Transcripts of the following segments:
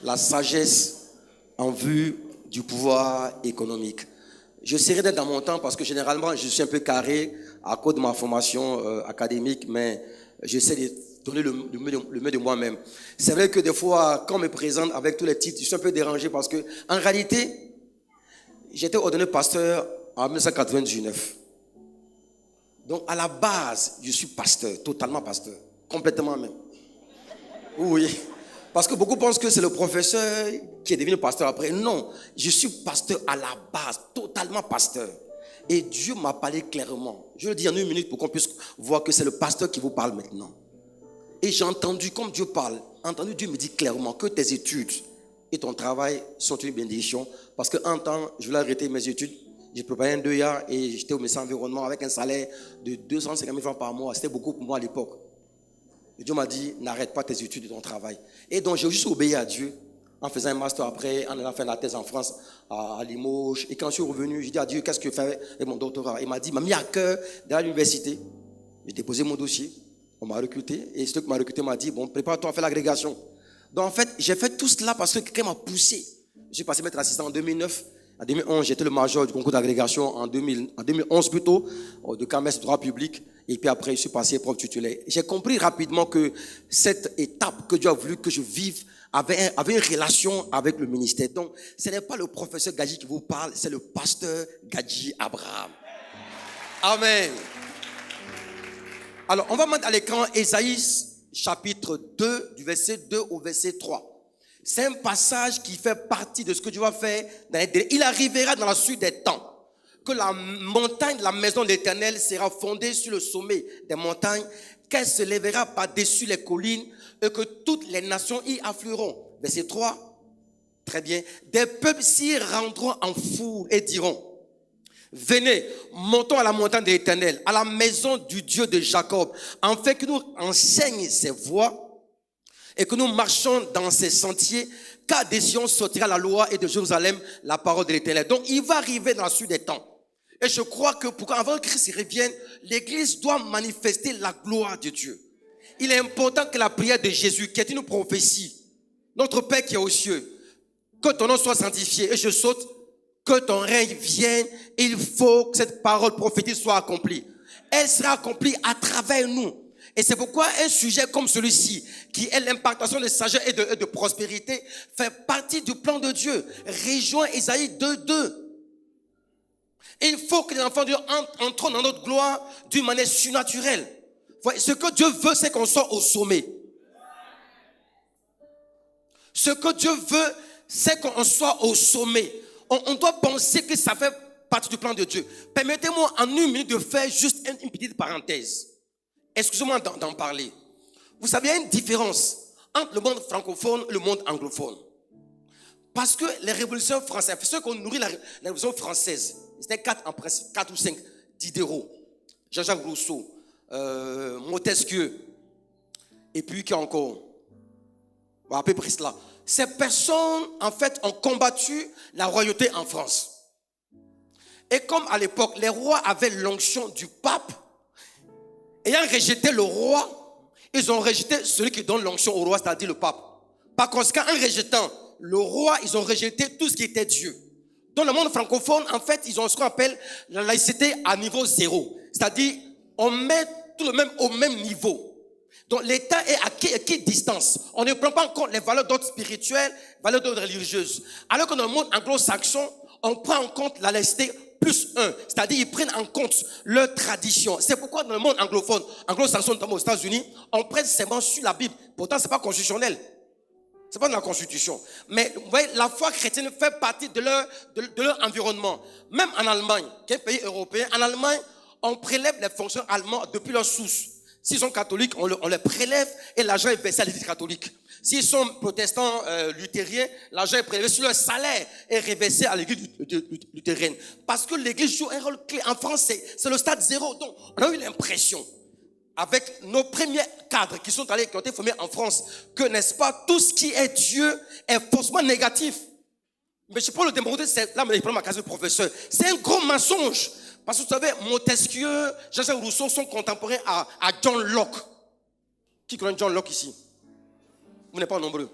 la sagesse en vue du pouvoir économique. J'essaierai d'être dans mon temps parce que généralement, je suis un peu carré à cause de ma formation académique, mais j'essaie de donner le mieux de moi-même. C'est vrai que des fois, quand on me présente avec tous les titres, je suis un peu dérangé parce que, en réalité, j'étais ordonné pasteur en 1999. Donc, à la base, je suis pasteur, totalement pasteur, complètement même. Oui, parce que beaucoup pensent que c'est le professeur qui est devenu pasteur après. Non, je suis pasteur à la base, totalement pasteur. Et Dieu m'a parlé clairement. Je le dis en une minute pour qu'on puisse voir que c'est le pasteur qui vous parle maintenant. Et j'ai entendu, comme Dieu parle, Dieu me dit clairement que tes études et ton travail sont une bénédiction. Parce qu'un temps, je voulais arrêter mes études. J'ai préparé un 2A et j'étais au ministère de l'Environnement avec un salaire de 250 000 francs par mois. C'était beaucoup pour moi à l'époque. Et Dieu m'a dit, n'arrête pas tes études et ton travail. Et donc, j'ai juste obéi à Dieu en faisant un master après, en allant faire la thèse en France, à Limoges. Et quand je suis revenu, j'ai dit à Dieu, qu'est-ce que je fais avec mon doctorat? Il m'a dit, il m'a mis à cœur d'aller à l'université. J'ai déposé mon dossier. On m'a recruté. Et celui qui m'a recruté m'a dit, bon, prépare-toi à faire l'agrégation. Donc, en fait, j'ai fait tout cela parce que quelqu'un m'a poussé. J'ai passé maître assistant en 2009. En 2011, j'étais le major du concours d'agrégation en 2011 plutôt, de CAMES droit public. Et puis après, je suis passé prof titulaire. J'ai compris rapidement que cette étape que Dieu a voulu que je vive avait une relation avec le ministère. Donc, ce n'est pas le professeur Gadji qui vous parle, c'est le pasteur Gadji Abraham. Amen. Alors, on va mettre à l'écran Ésaïe chapitre 2, du verset 2 au verset 3. C'est un passage qui fait partie de ce que Dieu va faire dans les délais. Il arrivera dans la suite des temps que la montagne de la maison de l'Éternel sera fondée sur le sommet des montagnes, qu'elle se lèvera par-dessus les collines et que toutes les nations y afflueront. Verset 3, très bien. Des peuples s'y rendront en foule et diront, venez, montons à la montagne de l'Éternel, à la maison du Dieu de Jacob, afin que nous enseigne ses voies et que nous marchons dans ses sentiers, car des Sion sortira la loi et de Jérusalem la parole de l'Éternel. Donc il va arriver dans la suite des temps. Et je crois que avant que Christ revienne, l'Église doit manifester la gloire de Dieu. Il est important que la prière de Jésus, qui est une prophétie, notre Père qui est aux cieux, que ton nom soit sanctifié, et je saute, que ton règne vienne, il faut que cette parole prophétique soit accomplie. Elle sera accomplie à travers nous. Et c'est pourquoi un sujet comme celui-ci, qui est l'impactation de sagesse et de prospérité, fait partie du plan de Dieu. Rejoins Ésaïe 2:2. Il faut que les enfants de Dieu entrent dans notre gloire d'une manière surnaturelle. Ce que Dieu veut, c'est qu'on soit au sommet. Ce que Dieu veut, c'est qu'on soit au sommet. On doit penser que ça fait partie du plan de Dieu. Permettez-moi en une minute de faire juste une petite parenthèse. Excusez-moi d'en parler. Vous savez, il y a une différence entre le monde francophone et le monde anglophone. Parce que les révolutions françaises, ceux qui ont nourri la révolution française, c'était 4 ou 5, Diderot, Jean-Jacques Rousseau, Montesquieu, et puis qui encore, à peu près cela. Ces personnes, en fait, ont combattu la royauté en France. Et comme à l'époque, les rois avaient l'onction du pape, ayant rejeté le roi, ils ont rejeté celui qui donne l'onction au roi, c'est-à-dire le pape. Par conséquent, en rejetant le roi, ils ont rejeté tout ce qui était Dieu. Dans le monde francophone, en fait, ils ont ce qu'on appelle la laïcité à niveau 0. C'est-à-dire, on met tout le même au même niveau. Donc, l'État est à quelle distance? On ne prend pas en compte les valeurs d'ordre spirituel, valeurs d'ordre religieuses. Alors que dans le monde anglo-saxon, on prend en compte la laïcité plus 1. C'est-à-dire, ils prennent en compte leur tradition. C'est pourquoi dans le monde anglophone, anglo-saxon, notamment aux États-Unis, on prête seulement sur la Bible. Pourtant, c'est pas constitutionnel. C'est pas dans la Constitution. Mais vous voyez, la foi chrétienne fait partie de leur environnement. Même en Allemagne, qui est un pays européen, en Allemagne, on prélève les fonctions allemands depuis leur source. S'ils sont catholiques, on les prélève et l'argent est versé à l'église catholique. S'ils sont protestants luthériens, l'argent est prélevé sur leur salaire et reversé à l'église luthérienne. Parce que l'église joue un rôle clé. En France, c'est le stade 0. Donc, on a eu l'impression, avec nos premiers cadres qui ont été formés en France, que, n'est-ce pas, tout ce qui est Dieu est faussement négatif. Mais je peux le démontrer, là, je prends ma case de professeur. C'est un gros mensonge. Parce que vous savez, Montesquieu, Jean-Jacques Rousseau sont contemporains à John Locke. Qui connaît John Locke ici? Vous n'êtes pas nombreux.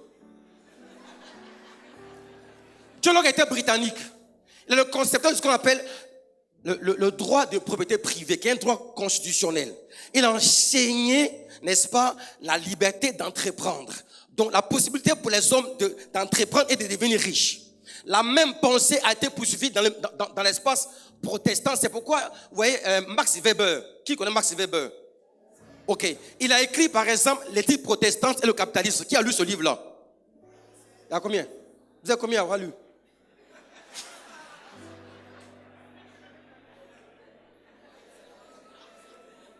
John Locke était britannique. Il est le concepteur de ce qu'on appelle le droit de propriété privée, qui est un droit constitutionnel. Il a enseigné, n'est-ce pas, la liberté d'entreprendre. Donc la possibilité pour les hommes d'entreprendre et de devenir riches. La même pensée a été poursuivie dans l'espace protestant. C'est pourquoi, vous voyez, Max Weber. Qui connaît Max Weber? Ok. Il a écrit, par exemple, l'éthique protestante et le capitalisme. Qui a lu ce livre-là? Il y a combien? Vous avez combien à avoir lu?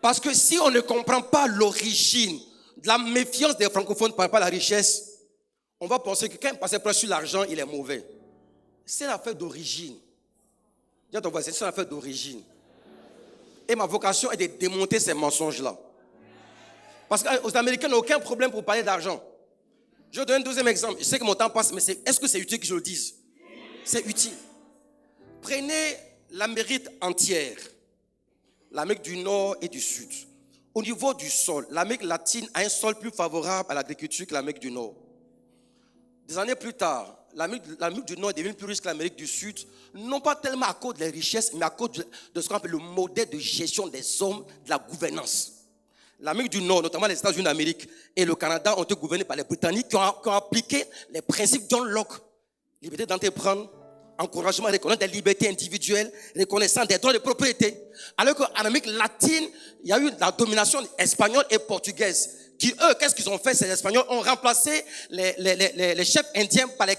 Parce que si on ne comprend pas l'origine de la méfiance des francophones par rapport à la richesse, on va penser que quand il passe près sur l'argent, il est mauvais. C'est l'affaire d'origine. Dis à ton voisin, c'est l'affaire d'origine. Et ma vocation est de démonter ces mensonges-là. Parce qu'aux Américains, ils n'ont aucun problème pour parler d'argent. Je vais donner un deuxième exemple. Je sais que mon temps passe, mais est-ce que c'est utile que je le dise? C'est utile. Prenez l'Amérique entière. L'Amérique du Nord et du Sud. Au niveau du sol, l'Amérique latine a un sol plus favorable à l'agriculture que l'Amérique du Nord. Des années plus tard, l'Amérique du Nord est devenue plus riche que l'Amérique du Sud, non pas tellement à cause des richesses, mais à cause de ce qu'on appelle le modèle de gestion des hommes, de la gouvernance. L'Amérique du Nord, notamment les États-Unis d'Amérique et le Canada, ont été gouvernés par les Britanniques qui ont appliqué les principes John Locke. Liberté d'entreprendre, encouragement à reconnaître des libertés individuelles, reconnaissance des droits de propriété. Alors qu'en Amérique latine, il y a eu la domination espagnole et portugaise. Qui, eux, qu'est-ce qu'ils ont fait? Ces Espagnols ont remplacé les chefs indiens par les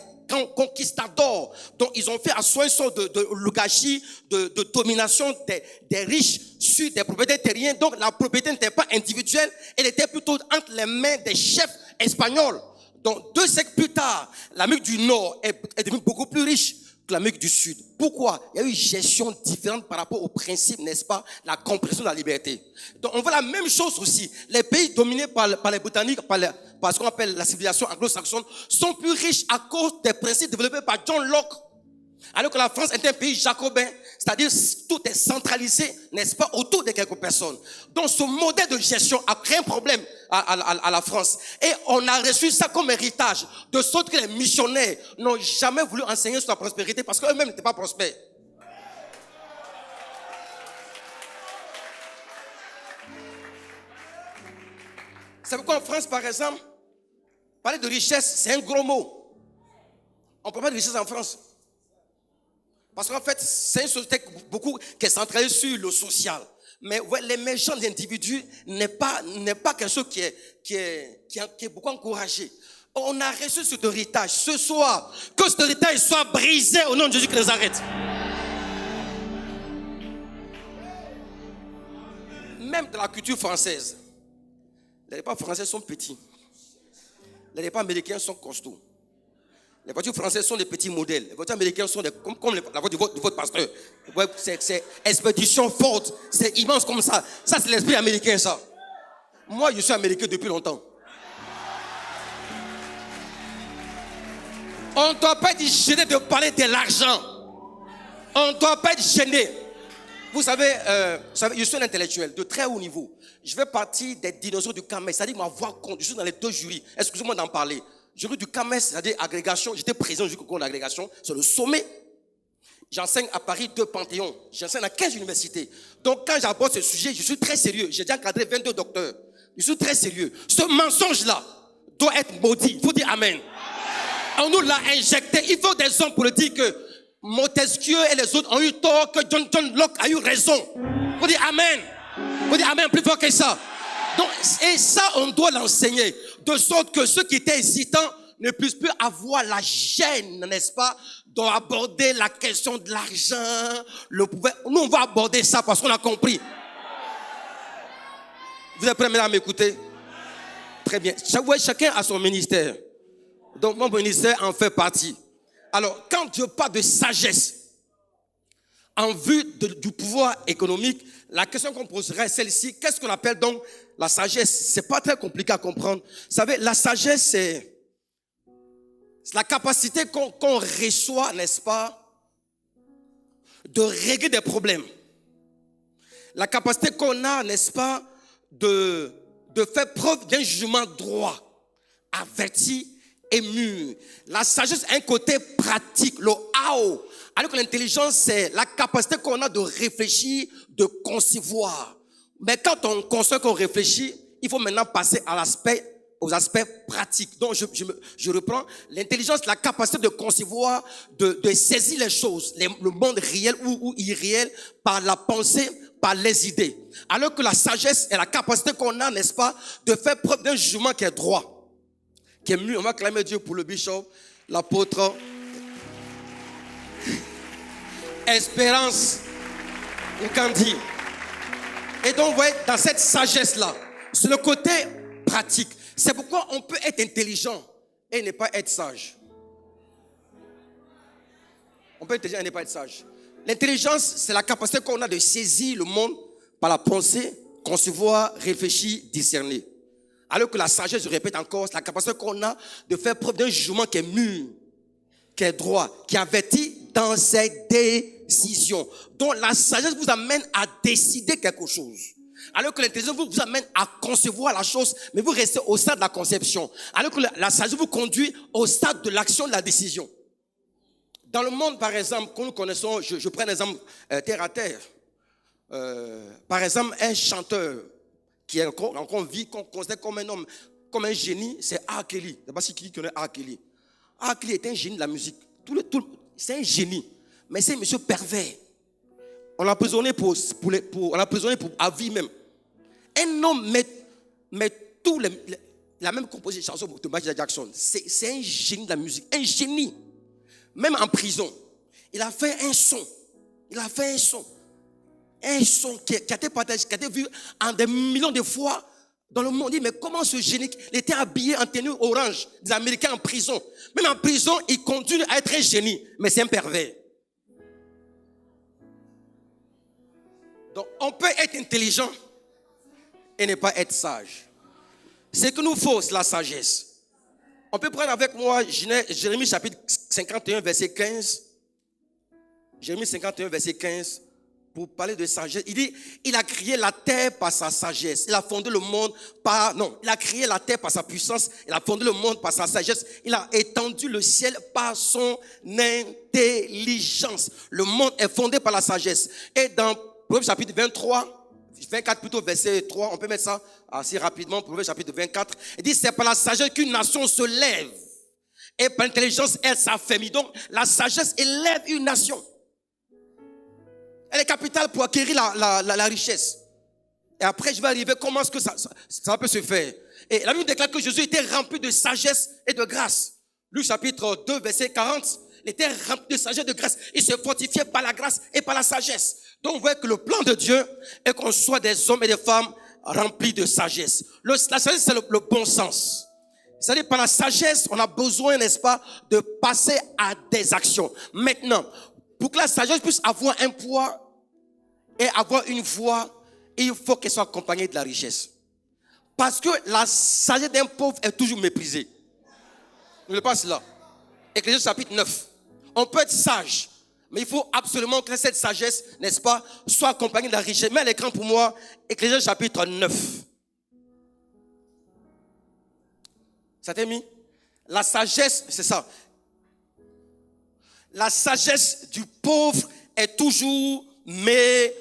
conquistadors. Donc, ils ont fait à soi une sorte de oligarchie, de domination des riches sur des propriétés terriennes. Donc, la propriété n'était pas individuelle, elle était plutôt entre les mains des chefs espagnols. Donc, 2 siècles plus tard, l'Amérique du Nord est devenue beaucoup plus riche que l'Amérique du Sud. Pourquoi? Il y a eu une gestion différente par rapport au principe, n'est-ce pas, la compréhension de la liberté. Donc, on voit la même chose aussi. Les pays dominés par les Britanniques, par ce qu'on appelle la civilisation anglo-saxonne, sont plus riches à cause des principes développés par John Locke. Alors que la France est un pays jacobin, c'est-à-dire tout est centralisé, n'est-ce pas, autour de quelques personnes. Donc ce modèle de gestion a créé un problème à la France. Et on a reçu ça comme héritage, de sorte que les missionnaires n'ont jamais voulu enseigner sur la prospérité parce qu'eux-mêmes n'étaient pas prospères. C'est pourquoi en France, par exemple, parler de richesse, c'est un gros mot. On ne parle pas de richesse en France. Parce qu'en fait, c'est une société qui est centrée sur le social. Mais ouais, l'émergence d'individus n'est pas quelque chose qui est beaucoup encouragé. On a reçu cet héritage ce soir. Que cet héritage soit brisé au nom de Jésus qui nous arrête. Même dans la culture française, les repas français sont petits. Les repas américains sont costauds. Les voitures françaises sont des petits modèles. Les voitures américaines sont comme la voiture de votre pasteur. C'est expédition forte. C'est immense comme ça. Ça, c'est l'esprit américain, ça. Moi, je suis américain depuis longtemps. On ne doit pas être gêné de parler de l'argent. On ne doit pas être gêné. Vous savez, je suis un intellectuel de très haut niveau. Je fais partie des dinosaures du CAMES. C'est-à-dire ma voix compte. Je suis dans les 2 jurys. Excusez-moi d'en parler. Jury du CAMES, c'est-à-dire agrégation. J'étais président du concours d'agrégation. C'est le sommet. J'enseigne à Paris 2 Panthéons. J'enseigne à 15 universités. Donc, quand j'aborde ce sujet, je suis très sérieux. J'ai déjà encadré 22 docteurs. Je suis très sérieux. Ce mensonge-là doit être maudit. Il faut dire Amen. On nous l'a injecté. Il faut des hommes pour le dire que Montesquieu et les autres ont eu tort, que John Locke a eu raison. Il faut dire Amen. Il faut dire Amen plus fort que ça. Donc, et ça, on doit l'enseigner. De sorte que ceux qui étaient hésitants ne puissent plus avoir la gêne, n'est-ce pas, d'aborder la question de l'argent, le pouvoir. Nous, on va aborder ça parce qu'on a compris. Vous êtes prêts maintenant à m'écouter? Très bien. Chacun a son ministère. Donc, mon ministère en fait partie. Alors, quand je parle de sagesse, en vue du pouvoir économique, la question qu'on poserait est celle-ci. Qu'est-ce qu'on appelle donc la sagesse? C'est pas très compliqué à comprendre. Vous savez, la sagesse, c'est la capacité qu'on reçoit, n'est-ce pas, de régler des problèmes. La capacité qu'on a, n'est-ce pas, de faire preuve d'un jugement droit, averti et mûr. La sagesse a un côté pratique, le how. Alors que l'intelligence, c'est la capacité qu'on a de réfléchir, de concevoir. Mais quand on conçoit, qu'on réfléchit, il faut maintenant passer aux aspects pratiques. Donc, je reprends. L'intelligence, la capacité de concevoir, de saisir les choses, le monde réel ou irréel, par la pensée, par les idées. Alors que la sagesse est la capacité qu'on a, n'est-ce pas, de faire preuve d'un jugement qui est droit, qui est mieux. On va clamer Dieu pour le bishop, l'apôtre. Espérance ou Candy. Et donc, vous voyez, dans cette sagesse-là, c'est le côté pratique. C'est pourquoi on peut être intelligent et ne pas être sage. On peut être intelligent et ne pas être sage. L'intelligence, c'est la capacité qu'on a de saisir le monde par la pensée, concevoir, réfléchir, discerner. Alors que la sagesse, je répète encore, c'est la capacité qu'on a de faire preuve d'un jugement qui est mûr, qui est droit, qui avertit dans ses décisions. Donc la sagesse vous amène à décider quelque chose. Alors que l'intelligence vous amène à concevoir la chose, mais vous restez au stade de la conception. Alors que la sagesse vous conduit au stade de l'action, de la décision. Dans le monde, par exemple, que nous connaissons, je prends un exemple terre à terre. Par exemple, un chanteur qui est encore vie, qu'on considère comme un homme, comme un génie, c'est R. Kelly. Je ne sais pas si qui connaît R. Kelly. R. Kelly est un génie de la musique. C'est un génie, mais c'est un monsieur pervers. On l'a emprisonné pour à vie même. Un homme met tout la même composition chanson de Michael Jackson. C'est un génie de la musique, un génie. Même en prison, il a fait un son. Un son qui a été partagé, qui a été vu en des millions de fois dans le monde. On dit, mais comment ce génie, il était habillé en tenue orange, des Américains en prison. Même en prison, il continue à être un génie, mais c'est un pervers. Donc, on peut être intelligent et ne pas être sage. Ce que nous faut, c'est la sagesse. On peut prendre avec moi Jérémie chapitre 51, verset 15. Jérémie 51, verset 15. Pour parler de sagesse. Il dit, il a créé la terre par sa sagesse. Il a fondé le monde il a créé la terre par sa puissance. Il a fondé le monde par sa sagesse. Il a étendu le ciel par son intelligence. Le monde est fondé par la sagesse. Et dans Proverbe chapitre 24 plutôt, verset 3, on peut mettre ça assez rapidement. Proverbe chapitre 24. Il dit, c'est par la sagesse qu'une nation se lève. Et par l'intelligence, elle s'affermit. Donc, la sagesse élève une nation. Elle est capitale pour acquérir la richesse. Et après, je vais arriver comment est-ce que ça peut se faire. Et la Bible déclare que Jésus était rempli de sagesse et de grâce. Luc chapitre 2, verset 40. Il était rempli de sagesse et de grâce. Il se fortifiait par la grâce et par la sagesse. Donc, vous voyez que le plan de Dieu est qu'on soit des hommes et des femmes remplis de sagesse. La sagesse, c'est le bon sens. C'est-à-dire, par la sagesse, on a besoin, n'est-ce pas, de passer à des actions. Maintenant, pour que la sagesse puisse avoir un poids et avoir une voix, il faut qu'elle soit accompagnée de la richesse. Parce que la sagesse d'un pauvre est toujours méprisée. Je le passe là. Ecclésiaste chapitre 9. On peut être sage, mais il faut absolument que cette sagesse, n'est-ce pas, soit accompagnée de la richesse. Mets à l'écran pour moi, Ecclésiaste chapitre 9. Ça t'est mis? La sagesse, c'est ça. La sagesse du pauvre est toujours méprisée.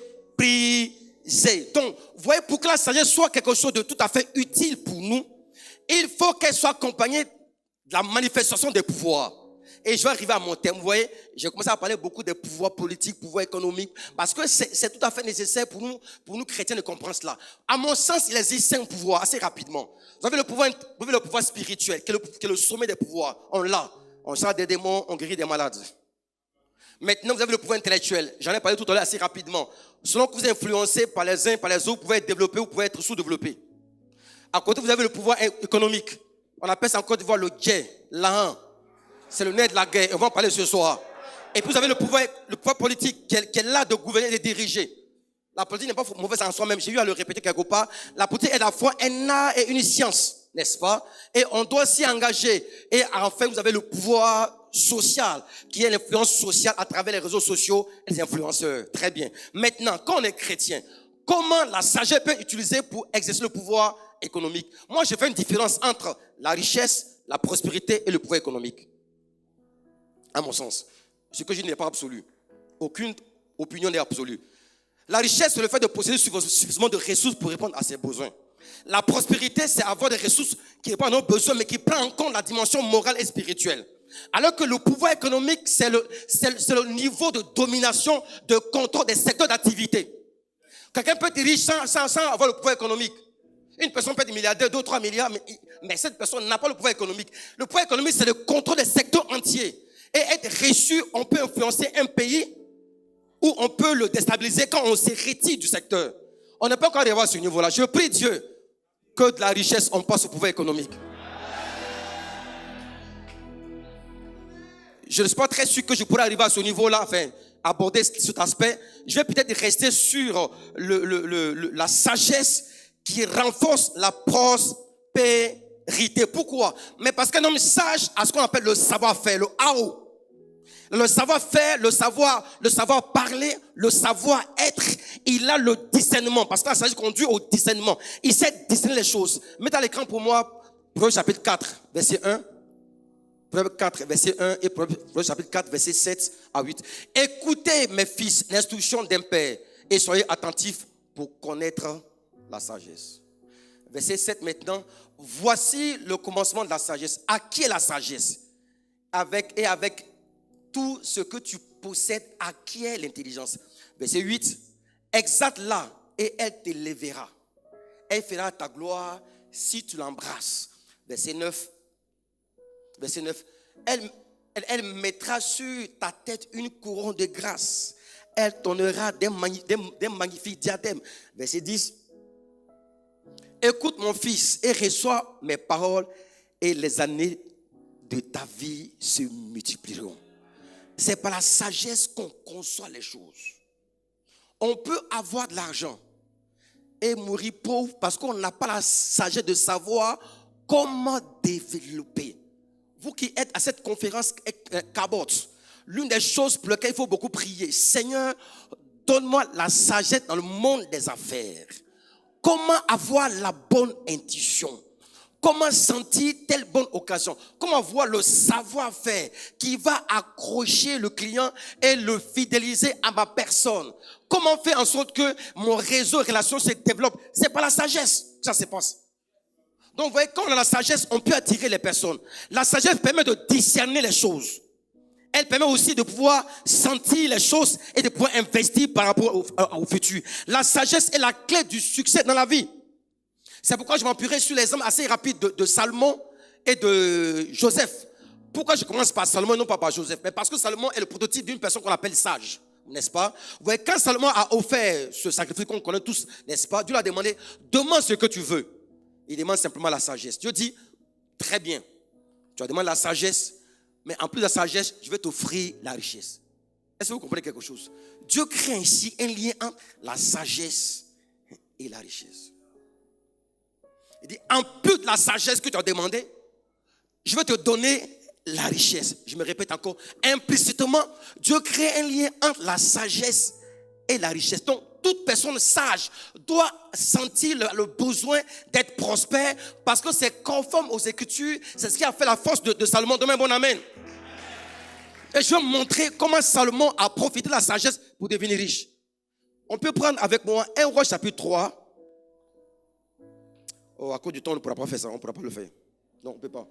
Donc, vous voyez, pour que la sagesse soit quelque chose de tout à fait utile pour nous, il faut qu'elle soit accompagnée de la manifestation des pouvoirs. Et je vais arriver à mon thème. Vous voyez, j'ai commencé à parler beaucoup des pouvoirs politiques, pouvoirs économiques, parce que c'est tout à fait nécessaire pour nous chrétiens de comprendre cela. À mon sens, il existe 5 pouvoirs assez rapidement. Vous avez le pouvoir spirituel, qui est le sommet des pouvoirs. On l'a. On chasse des démons, on guérit des malades. Maintenant, vous avez le pouvoir intellectuel. J'en ai parlé tout à l'heure assez rapidement. Selon que vous êtes influencé par les uns, par les autres, vous pouvez être développé ou vous pouvez être sous-développé. À côté, vous avez le pouvoir économique. On appelle ça en Côte d'Ivoire le djé, l'an. C'est le nez de la guerre. On va en parler ce soir. Et puis vous avez le pouvoir politique qui est là de gouverner et de diriger. La politique n'est pas mauvaise en soi-même. J'ai eu à le répéter quelque part. La politique est à la fois un art et une science, n'est-ce pas? Et on doit s'y engager. Et enfin, vous avez le pouvoir social, qui est l'influence sociale à travers les réseaux sociaux et les influenceurs. Très bien. Maintenant, quand on est chrétien, comment la sagesse peut être utilisée pour exercer le pouvoir économique? Moi, je fais une différence entre la richesse, la prospérité et le progrès économique. À mon sens. Ce que je dis n'est pas absolu. Aucune opinion n'est absolue. La richesse, c'est le fait de posséder suffisamment de ressources pour répondre à ses besoins. La prospérité, c'est avoir des ressources qui répondent à nos besoins, mais qui prennent en compte la dimension morale et spirituelle. Alors que le pouvoir économique, c'est le niveau de domination, de contrôle des secteurs d'activité. Quelqu'un peut être riche sans avoir le pouvoir économique. Une personne peut être milliardaire, 2 ou 3 milliards, mais cette personne n'a pas le pouvoir économique. Le pouvoir économique, c'est le contrôle des secteurs entiers. Et être riche, on peut influencer un pays ou on peut le déstabiliser quand on se retire du secteur. On n'est pas encore arrivé à ce niveau-là. Je prie Dieu que de la richesse, on passe au pouvoir économique. Je ne suis pas très sûr que je pourrais arriver à ce niveau-là, enfin, aborder cet aspect. Je vais peut-être rester sur la sagesse qui renforce la prospérité. Pourquoi? Mais parce qu'un homme sage a ce qu'on appelle le savoir-faire, le hao. Le savoir-faire, le savoir parler, le savoir-être, il a le discernement. Parce que la sagesse conduit au discernement. Il sait discerner les choses. Mettez à l'écran pour moi, Proverbe chapitre 4, verset 1. Proverbe 4, verset 1 et Proverbe chapitre 4, verset 7 à 8. Écoutez, mes fils, l'instruction d'un père et soyez attentifs pour connaître la sagesse. Verset 7 maintenant. Voici le commencement de la sagesse. À qui est la sagesse? Avec tout ce que tu possèdes, à qui est l'intelligence? Verset 8. Exalte-la et elle t'élèvera. Elle fera ta gloire si tu l'embrasses. Verset 9. Verset 9. Elle mettra sur ta tête une couronne de grâce. Elle t'honorera d'un magnifique diadème. Verset 10. Écoute mon fils et reçois mes paroles et les années de ta vie se multiplieront. C'est par la sagesse qu'on conçoit les choses. On peut avoir de l'argent et mourir pauvre parce qu'on n'a pas la sagesse de savoir comment développer. Vous qui êtes à cette conférence Cabot, l'une des choses pour lesquelles il faut beaucoup prier, Seigneur, donne-moi la sagesse dans le monde des affaires. Comment avoir la bonne intuition? Comment sentir telle bonne occasion? Comment avoir le savoir-faire qui va accrocher le client et le fidéliser à ma personne? Comment faire en sorte que mon réseau de relations se développe? C'est par la sagesse que ça se passe. Donc, vous voyez, quand on a la sagesse, on peut attirer les personnes. La sagesse permet de discerner les choses. Elle permet aussi de pouvoir sentir les choses et de pouvoir investir par rapport au futur. La sagesse est la clé du succès dans la vie. C'est pourquoi je m'appuierai sur l'exemple assez rapide de Salomon et de Joseph. Pourquoi je commence par Salomon et non pas par Joseph? Mais parce que Salomon est le prototype d'une personne qu'on appelle sage, n'est-ce pas? Vous voyez, quand Salomon a offert ce sacrifice qu'on connaît tous, n'est-ce pas? Dieu lui a demandé, demande ce que tu veux. Il demande simplement la sagesse. Dieu dit, très bien, tu as demandé la sagesse, mais en plus de la sagesse, je vais t'offrir la richesse. Est-ce que vous comprenez quelque chose? Dieu crée ainsi un lien entre la sagesse et la richesse. Il dit, en plus de la sagesse que tu as demandé, je vais te donner la richesse. Je me répète encore, implicitement, Dieu crée un lien entre la sagesse et la richesse. Donc, toute personne sage doit sentir le besoin d'être prospère parce que c'est conforme aux Écritures. C'est ce qui a fait la force de Salomon. Demain, bon amen. Et je vais montrer comment Salomon a profité de la sagesse pour devenir riche. On peut prendre avec moi 1 Roi chapitre 3. Oh, à cause du temps, on ne pourra pas faire ça. On ne pourra pas le faire. Non, on ne peut pas.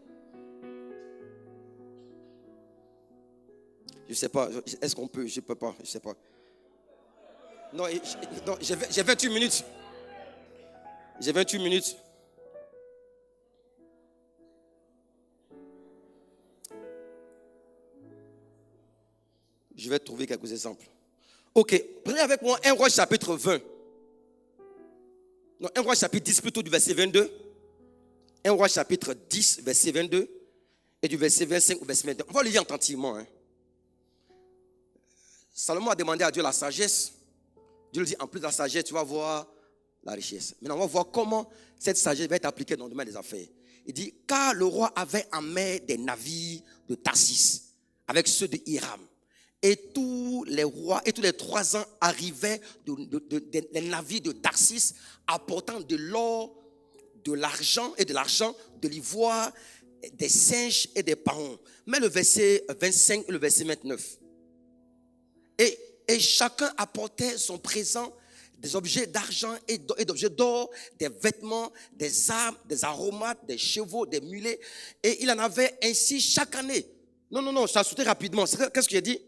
Je ne sais pas. Est-ce qu'on peut? Je ne peux pas. Je ne sais pas. Non, j'ai 28 minutes. J'ai 28 minutes. Je vais trouver quelques exemples. Ok, prenez avec moi 1 Roi chapitre 20. Non, 1 Roi chapitre 10 plutôt du verset 22. 1 Roi chapitre 10 verset 22 et du verset 25 au verset 22. On va le lire attentivement. Salomon a demandé à Dieu la sagesse. Dieu lui dit, en plus de la sagesse, tu vas voir la richesse. Maintenant, on va voir comment cette sagesse va être appliquée dans le domaine des affaires. Il dit, car le roi avait en mer des navires de Tarsis avec ceux de Hiram. Et tous les rois et tous les 3 ans arrivaient des navires de Tarsis apportant de l'or, de l'argent, de l'ivoire des singes et des parents. Mais le verset 25 et le verset 29. Et chacun apportait son présent, des objets d'argent et d'objets d'or, des vêtements, des armes, des aromates, des chevaux, des mulets. Et il en avait ainsi chaque année. Non, ça a sauté rapidement. Qu'est-ce que j'ai dit?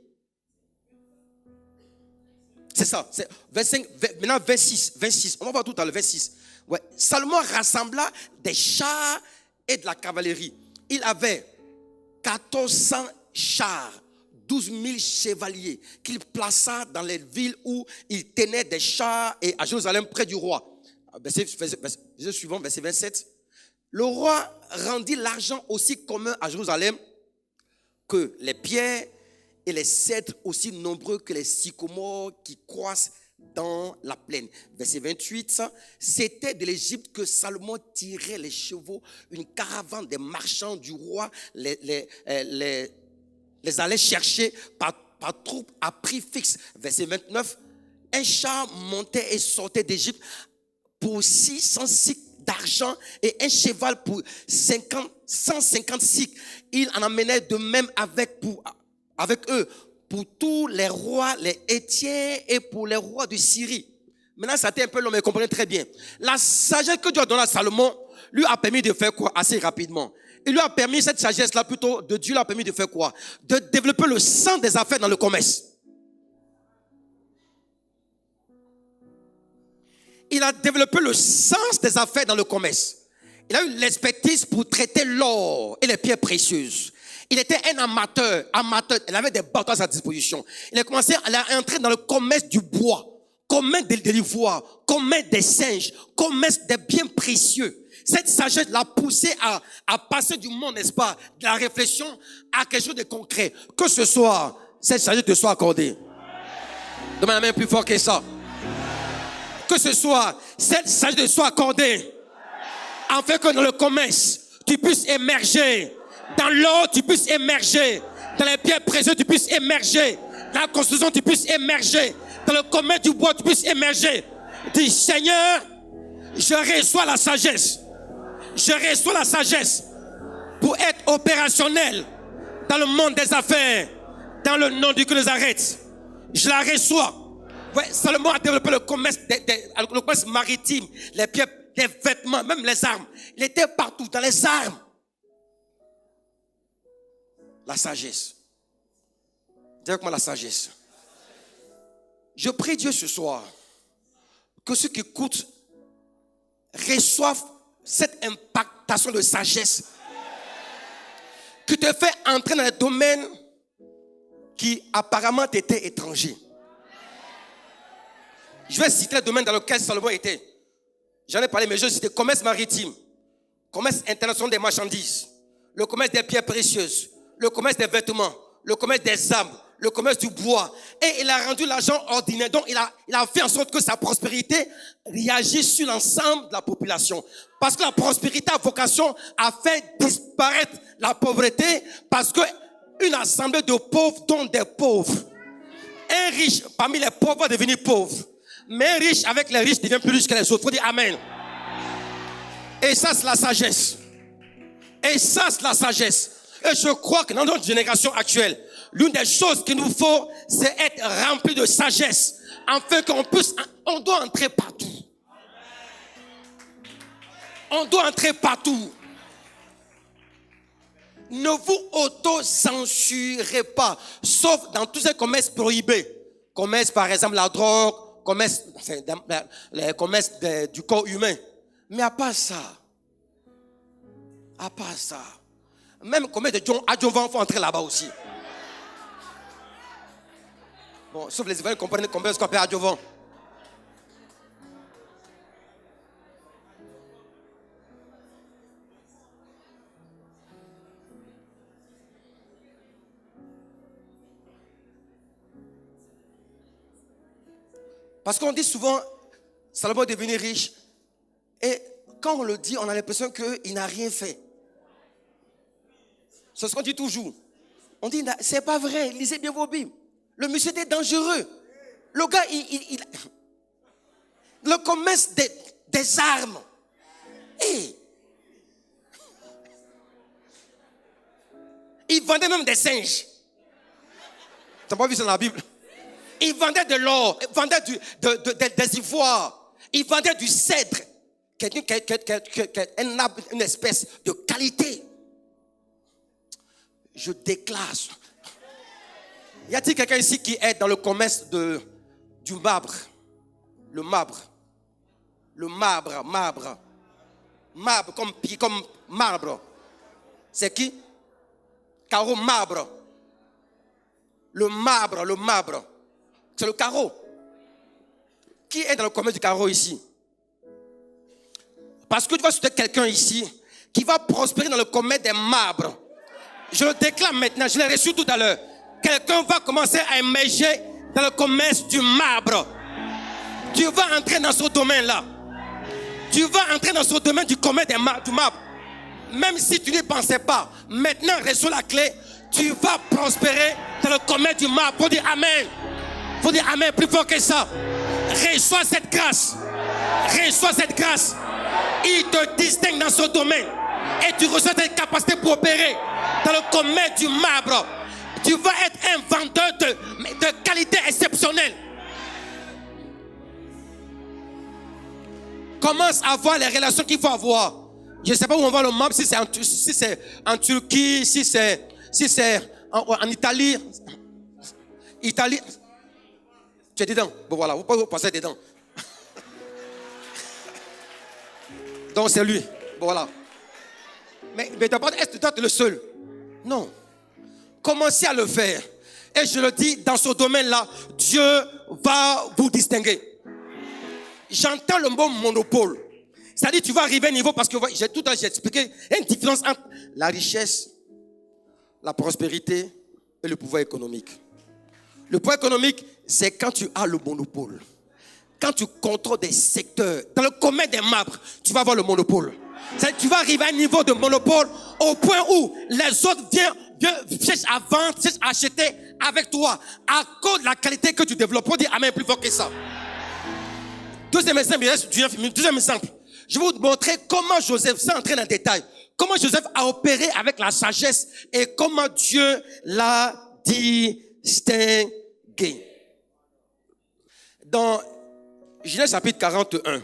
C'est ça. C'est 25, maintenant 26. On va voir tout à l'heure, 26. Ouais. Salomon rassembla des chars et de la cavalerie. Il avait 1400 chars, 12 000 chevaliers qu'il plaça dans les villes où il tenait des chars et à Jérusalem près du roi. Verset suivant, verset 27. Le roi rendit l'argent aussi commun à Jérusalem que les pierres et les cèdres aussi nombreux que les sycomores qui croissent dans la plaine. Verset 28, c'était de l'Égypte que Salomon tirait les chevaux, une caravane des marchands du roi les allait chercher par troupes à prix fixe. Verset 29, un char montait et sortait d'Égypte pour 600 cycles d'argent et un cheval pour 150 cycles. Il en amenait de même avec eux pour tous les rois, les Hétiens et pour les rois de Syrie. Maintenant, ça a été un peu long, mais comprenez très bien. La sagesse que Dieu a donnée à Salomon lui a permis de faire quoi assez rapidement? Il lui a permis, cette sagesse-là plutôt, de Dieu lui a permis de faire quoi? De développer le sens des affaires dans le commerce. Il a développé le sens des affaires dans le commerce. Il a eu l'expertise pour traiter l'or et les pierres précieuses. Il était un amateur. Il avait des bateaux à sa disposition. Il a commencé à entrer dans le commerce du bois, commerce de l'ivoire, commerce des singes, commerce des biens précieux. Cette sagesse l'a poussé à passer du monde, n'est-ce pas, de la réflexion à quelque chose de concret. Que ce soit, cette sagesse te soit accordée. Donne-moi la main plus fort que ça. Que ce soit, cette sagesse te soit accordée. Afin que dans le commerce, tu puisses émerger. Dans l'or, tu puisses émerger. Dans les pierres précieuses, tu puisses émerger. Dans la construction, tu puisses émerger. Dans le commerce du bois, tu puisses émerger. Dis, Seigneur, je reçois la sagesse. Je reçois la sagesse pour être opérationnel dans le monde des affaires. Dans le nom du Christ de Nazareth. Je la reçois. Ouais, Salomon a développé le commerce maritime, les pierres, les vêtements, même les armes. Il était partout, dans les armes. La sagesse. Dis avec moi la sagesse. Je prie Dieu ce soir que ceux qui écoutent reçoivent cette impactation de sagesse qui te fait entrer dans les domaines qui apparemment t'étaient étrangers. Je vais citer les domaines dans lesquels Salomon était. J'en ai parlé, mais je vais citer le commerce maritime, commerce international des marchandises, le commerce des pierres précieuses, le commerce des vêtements, le commerce des armes, le commerce du bois. Et il a rendu l'argent ordinaire. Donc, il a fait en sorte que sa prospérité réagisse sur l'ensemble de la population. Parce que la prospérité a vocation à faire disparaître la pauvreté. Parce que une assemblée de pauvres donne des pauvres. Un riche parmi les pauvres va devenir pauvre. Mais un riche avec les riches devient plus riche que les autres. Il faut dire Amen. Et ça, c'est la sagesse. Et ça, c'est la sagesse. Et je crois que dans notre génération actuelle, l'une des choses qu'il nous faut, c'est être rempli de sagesse. Afin on doit entrer partout. On doit entrer partout. Ne vous auto-censurez pas. Sauf dans tous ces commerces prohibés. Commerce, par exemple, la drogue, commerce du corps humain. Mais à part ça, même commerce de John adjuvant, il faut entrer là-bas aussi. Bon, sauf les Israéliens comprennent combien ce qu'on appelle adjuvant. Parce qu'on dit souvent, Salomon est devenu riche. Et quand on le dit, on a l'impression qu'il n'a rien fait. C'est ce qu'on dit toujours. On dit, c'est pas vrai, lisez bien vos Bibles. Le monsieur était dangereux. Le gars, le commerce des armes. Et Ils vendaient même des singes. Tu n'as pas vu ça dans la Bible? Ils vendaient de l'or, ils vendaient des ivoires, ils vendaient du cèdre, une espèce de qualité. Je déclare. Y a-t-il quelqu'un ici qui est dans le commerce du marbre? Le marbre. Le marbre. Marbre comme marbre. C'est qui? Carreau marbre. Le marbre. C'est le carreau. Qui est dans le commerce du carreau ici? Parce que tu vas souhaiter quelqu'un ici qui va prospérer dans le commerce des marbres. Je le déclare maintenant, je l'ai reçu tout à l'heure. Quelqu'un va commencer à émerger dans le commerce du marbre. Tu vas entrer dans ce domaine-là. Tu vas entrer dans ce domaine du commerce du marbre. Même si tu n'y pensais pas, maintenant reçois la clé. Tu vas prospérer dans le commerce du marbre. Faut dire Amen. Faut dire Amen plus fort que ça. Reçois cette grâce. Reçois cette grâce. Il te distingue dans ce domaine. Et tu reçois cette capacité pour opérer dans le commerce du marbre. Tu vas être un vendeur de qualité exceptionnelle. Commence à avoir les relations qu'il faut avoir. Je ne sais pas où on va le marbre, si c'est en Turquie, si c'est en Italie. Italie. Tu es dedans. Bon voilà, vous pouvez vous passer dedans. Donc c'est lui. Bon voilà. Mais tu n'as pas est toi le seul. Non. Commencez à le faire. Et je le dis, dans ce domaine-là, Dieu va vous distinguer. J'entends le mot monopole. C'est-à-dire tu vas arriver à un niveau, parce que tout à l'heure j'ai expliqué, il y a une différence entre la richesse, la prospérité et le pouvoir économique. Le pouvoir économique, c'est quand tu as le monopole. Quand tu contrôles des secteurs, dans le commerce des marbres, tu vas avoir le monopole. C'est-à-dire tu vas arriver à un niveau de monopole au point où les autres viennent cherchent à vendre, cherchent à acheter avec toi à cause de la qualité que tu développes. On dit Amen plus fort que ça. Deuxième exemple, je vais vous montrer comment Joseph, sans entrer dans le détail, comment Joseph a opéré avec la sagesse et comment Dieu l'a distingué. Dans Genèse chapitre 41,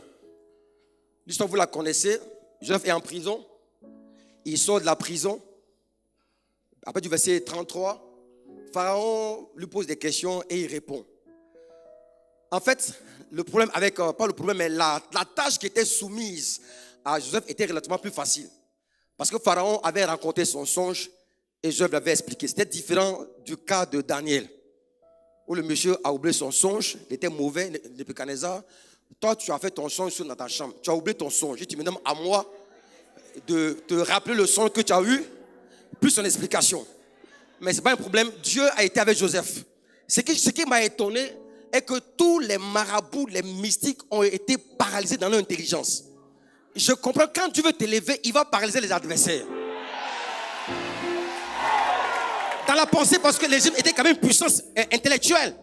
l'histoire vous la connaissez, Joseph est en prison, il sort de la prison, après du verset 33, Pharaon lui pose des questions et il répond. En fait, le problème avec, pas le problème, mais la tâche qui était soumise à Joseph était relativement plus facile. Parce que Pharaon avait raconté son songe et Joseph l'avait expliqué. C'était différent du cas de Daniel, où le monsieur a oublié son songe, il était mauvais, Nebuchadnezzar. Toi, tu as fait ton songe dans ta chambre, tu as oublié ton songe. Et tu me demandes à moi de te rappeler le songe que tu as eu, plus son explication. Mais ce n'est pas un problème, Dieu a été avec Joseph. Ce qui m'a étonné, est que tous les marabouts, les mystiques ont été paralysés dans leur intelligence. Je comprends, quand Dieu veut t'élever, il va paralyser les adversaires. Dans la pensée, parce que l'Égypte était quand même une puissance intellectuelle.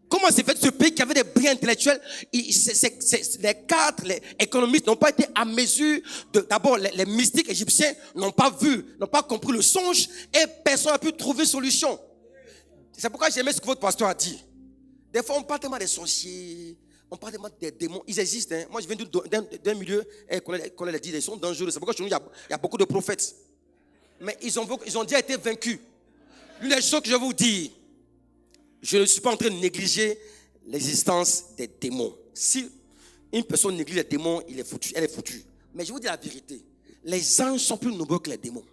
Comment s'est fait ce pays qui avait des brillants intellectuels? Les cadres, les économistes n'ont pas été à mesure d'abord, les mystiques égyptiens n'ont pas vu, n'ont pas compris le songe et personne n'a pu trouver solution. C'est pourquoi j'aimais ce que votre pasteur a dit. Des fois, on parle tellement des sorciers, on parle tellement des démons. Ils existent. Hein. Moi, je viens d'un milieu, qu'on l'a dit, ils sont dangereux. C'est pourquoi chez nous, il y a beaucoup de prophètes. Mais ils ont déjà été vaincus. L'une des choses que je vais vous dire, je ne suis pas en train de négliger l'existence des démons. Si une personne néglige les démons, elle est foutue. Mais je vous dis la vérité, les anges sont plus nombreux que les démons.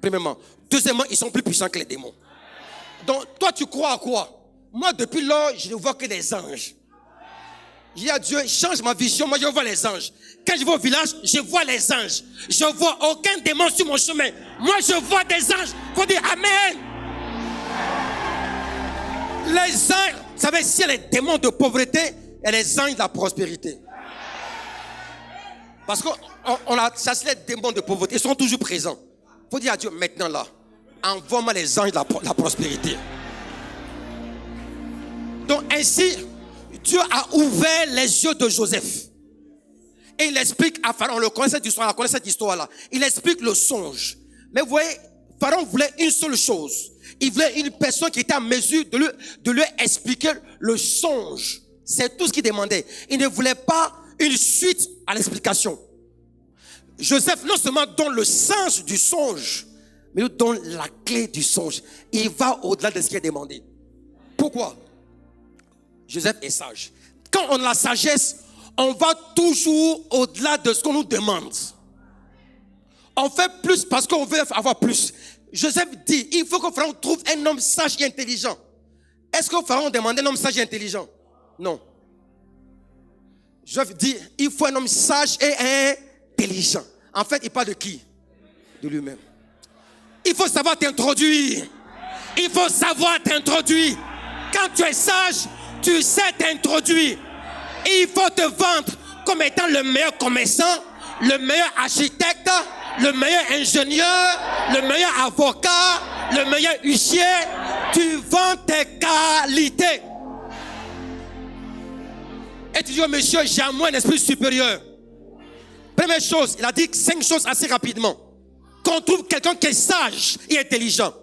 Premièrement. Deuxièmement, ils sont plus puissants que les démons. Donc, toi, tu crois à quoi? Moi, depuis lors, je ne vois que des anges. Je dis à Dieu, change ma vision. Moi, je vois les anges. Quand je vais au village, je vois les anges. Je ne vois aucun démon sur mon chemin. Moi, je vois des anges. Il faut dire Amen. Les anges, vous savez, s'il y a les démons de pauvreté et les anges de la prospérité. Parce qu'on a chassé les démons de pauvreté. Ils sont toujours présents. Il faut dire à Dieu, maintenant là, envoie-moi les anges de la prospérité. Donc ainsi, Dieu a ouvert les yeux de Joseph. Et il explique à Pharaon, on connaît cette histoire-là. Il explique le songe. Mais vous voyez, Pharaon voulait une seule chose. Il voulait une personne qui était en mesure de lui expliquer le songe. C'est tout ce qu'il demandait. Il ne voulait pas une suite à l'explication. Joseph non seulement donne le sens du songe, mais il donne la clé du songe. Il va au-delà de ce qui est demandé. Pourquoi? Joseph est sage. Quand on a la sagesse, on va toujours au-delà de ce qu'on nous demande. On fait plus parce qu'on veut avoir plus. Joseph dit, il faut que Pharaon trouve un homme sage et intelligent. Est-ce que Pharaon demandait un homme sage et intelligent? Non. Joseph dit, il faut un homme sage et intelligent. En fait, il parle de qui? De lui-même. Il faut savoir t'introduire. Il faut savoir t'introduire. Quand tu es sage, tu sais t'introduire. Il faut te vendre comme étant le meilleur commerçant, le meilleur architecte, le meilleur ingénieur, le meilleur avocat, le meilleur huissier. Tu vends tes qualités. Et tu dis au monsieur, j'ai à moi un esprit supérieur. Première chose, il a dit 5 choses assez rapidement. Qu'on trouve quelqu'un qui est sage et intelligent.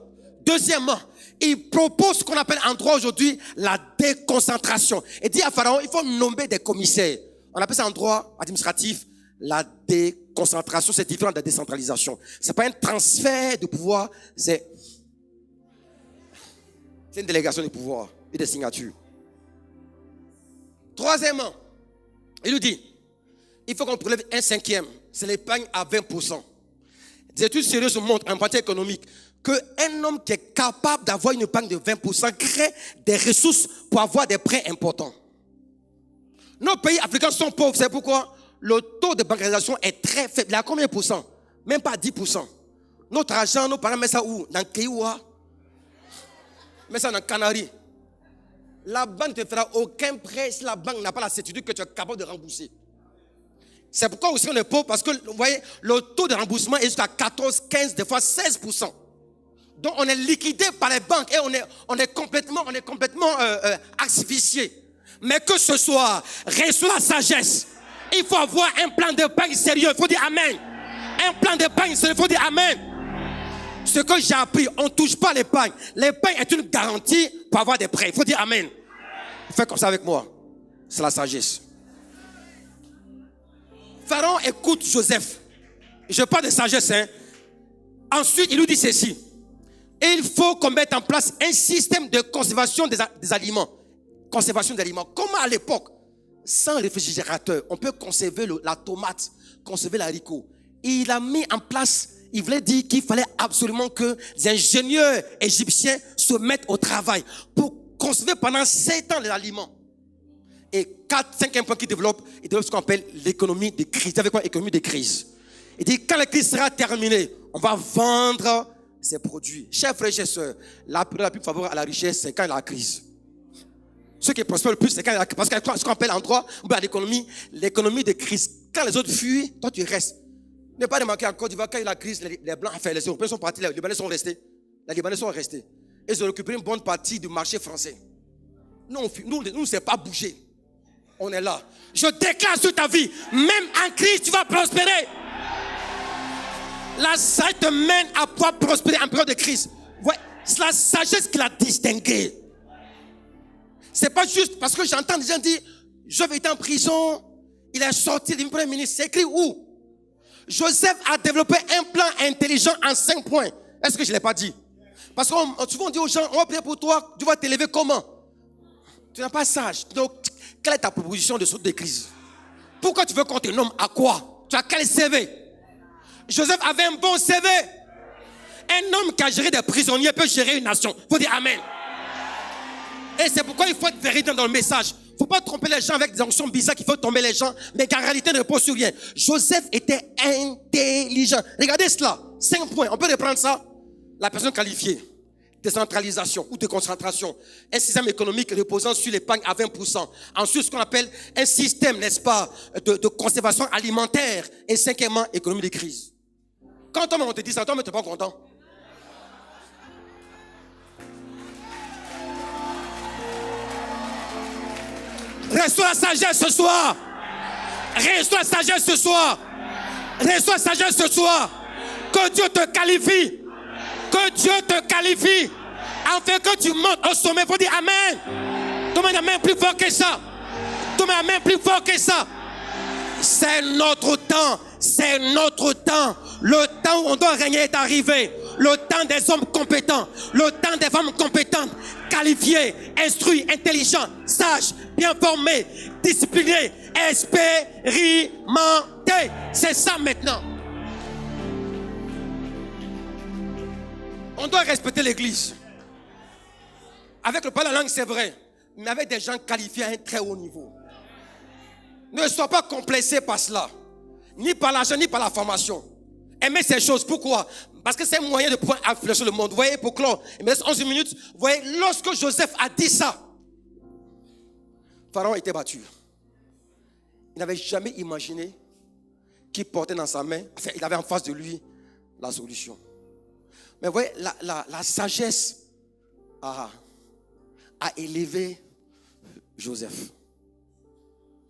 Deuxièmement, il propose ce qu'on appelle en droit aujourd'hui la déconcentration. Il dit à Pharaon, il faut nommer des commissaires. On appelle ça en droit administratif la déconcentration. C'est différent de la décentralisation. C'est pas un transfert de pouvoir, c'est une délégation de pouvoir et de signature. Troisièmement, il nous dit, il faut qu'on prélève un 5e, c'est l'épargne à 20%. Des études sérieuses montrent en pratique économique qu'un homme qui est capable d'avoir une épargne de 20% crée des ressources pour avoir des prêts importants. Nos pays africains sont pauvres, c'est pourquoi le taux de bancarisation est très faible. Il est à combien de pourcents? Même pas 10%. Notre argent, nos parents mettent ça où? Dans Kéoua. Mettent ça dans Canaries. La banque ne te fera aucun prêt si la banque n'a pas la certitude que tu es capable de rembourser. C'est pourquoi aussi on est pauvre, parce que vous voyez, le taux de remboursement est jusqu'à 14, 15, des fois 16%. Donc on est liquidé par les banques et on est complètement asphyxié. Mais que ce soit, reste la sagesse. Il faut avoir un plan d'épargne sérieux. Il faut dire Amen. Un plan d'épargne sérieux. Il faut dire Amen. Ce que j'ai appris, on ne touche pas l'épargne. L'épargne est une garantie pour avoir des prêts. Il faut dire Amen. Faites comme ça avec moi. C'est la sagesse. Pharaon écoute Joseph. Je parle de sagesse. Ensuite, il lui dit ceci. Il faut qu'on mette en place un système de conservation des aliments. Conservation des aliments. Comment à l'époque, sans réfrigérateur, on peut conserver la tomate, conserver l'haricot. Il a mis en place, il voulait dire qu'il fallait absolument que les ingénieurs égyptiens se mettent au travail pour conserver pendant 7 ans les aliments. Et 5e point qu'il développe, il développe ce qu'on appelle l'économie de crise. Vous savez quoi, économie de crise? Il dit, quand la crise sera terminée, on va vendre ces produits. Chers frères et sœurs, la période la plus favorable à la richesse, c'est quand il y a la crise. Ce qui prospère le plus, c'est quand il y a la crise. Parce que ce qu'on appelle en droit, ou bien l'économie de crise. Quand les autres fuient, toi tu restes. Ne pas remarquer en Côte d'Ivoire, quand il y a la crise, les Blancs, enfin les Européens sont partis, les Libanais sont restés. Les Libanais sont restés. Ils ont récupéré une bonne partie du marché français. Nous, c'est pas bouger. On est là. Je déclare sur ta vie, même en crise, tu vas prospérer. La sagesse te mène à pouvoir prospérer en période de crise. Ouais, c'est la sagesse qui l'a distingué. C'est pas juste parce que j'entends des gens dire, je vais être en prison, il est sorti du premier ministre. C'est écrit où? Joseph a développé un plan intelligent en 5 points. Est-ce que je ne l'ai pas dit? Parce que souvent on dit aux gens, on va prier pour toi, tu vas t'élever comment? Tu n'es pas sage. Donc, quelle est ta proposition de sortie de crise? Pourquoi tu veux qu'on te nomme à quoi? Tu as quel CV? Joseph avait un bon CV. Un homme qui a géré des prisonniers peut gérer une nation. Il faut dire Amen. Et c'est pourquoi il faut être véridique dans le message. Il ne faut pas tromper les gens avec des onctions bizarres qui font tomber les gens, mais qu'en réalité ne repose sur rien. Joseph était intelligent. Regardez cela. 5 points. On peut reprendre ça. La personne qualifiée. Décentralisation ou déconcentration. Un système économique reposant sur l'épargne à 20%. Ensuite, ce qu'on appelle un système, n'est-ce pas, de conservation alimentaire. Et 5e, économie de crise. Quand on te dit ça, toi, tu n'es pas content. Reste-toi la sagesse ce soir. Reste-toi la sagesse ce soir. Reste-toi la sagesse ce soir. Que Dieu te qualifie. Que Dieu te qualifie. Afin que tu montes au sommet. Il faut dire Amen. Donne un Amen plus fort que ça. Donne un Amen plus fort que ça. C'est notre temps. C'est notre temps. Le temps où on doit régner est arrivé. Le temps des hommes compétents. Le temps des femmes compétentes. Qualifiées, instruits, intelligents, sages, bien formés, disciplinés, expérimentés. C'est ça maintenant. On doit respecter l'église. Avec le parler de la langue, c'est vrai. Mais avec des gens qualifiés à un très haut niveau. Ne sois pas complexé par cela. Ni par l'argent, ni par la formation. Aimez ces choses. Pourquoi? Parce que c'est un moyen de pouvoir influencer le monde. Vous voyez, pour clore, il me reste 11 minutes. Vous voyez, lorsque Joseph a dit ça, Pharaon était battu. Il n'avait jamais imaginé qu'il portait dans sa main, enfin, il avait en face de lui la solution. Mais vous voyez, la sagesse a élevé Joseph.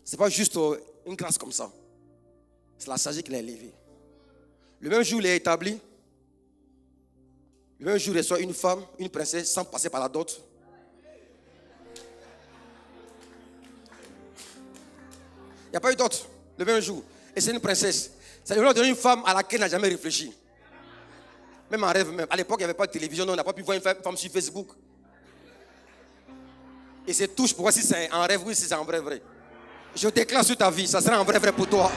Ce n'est pas juste une grâce comme ça. C'est la sagesse qui l'a élevé. Le même jour, il est établi. Le même jour, il reçoit une femme, une princesse, sans passer par la dot. Il n'y a pas eu dot le même jour. Et c'est une princesse. Ça lui a donné une femme à laquelle il n'a jamais réfléchi. Même en rêve, même. À l'époque, il n'y avait pas de télévision, on n'a pas pu voir une femme sur Facebook. Et c'est touche pour voir si c'est en rêve ou si c'est en vrai. Je déclare sur ta vie, ça sera en vrai pour toi.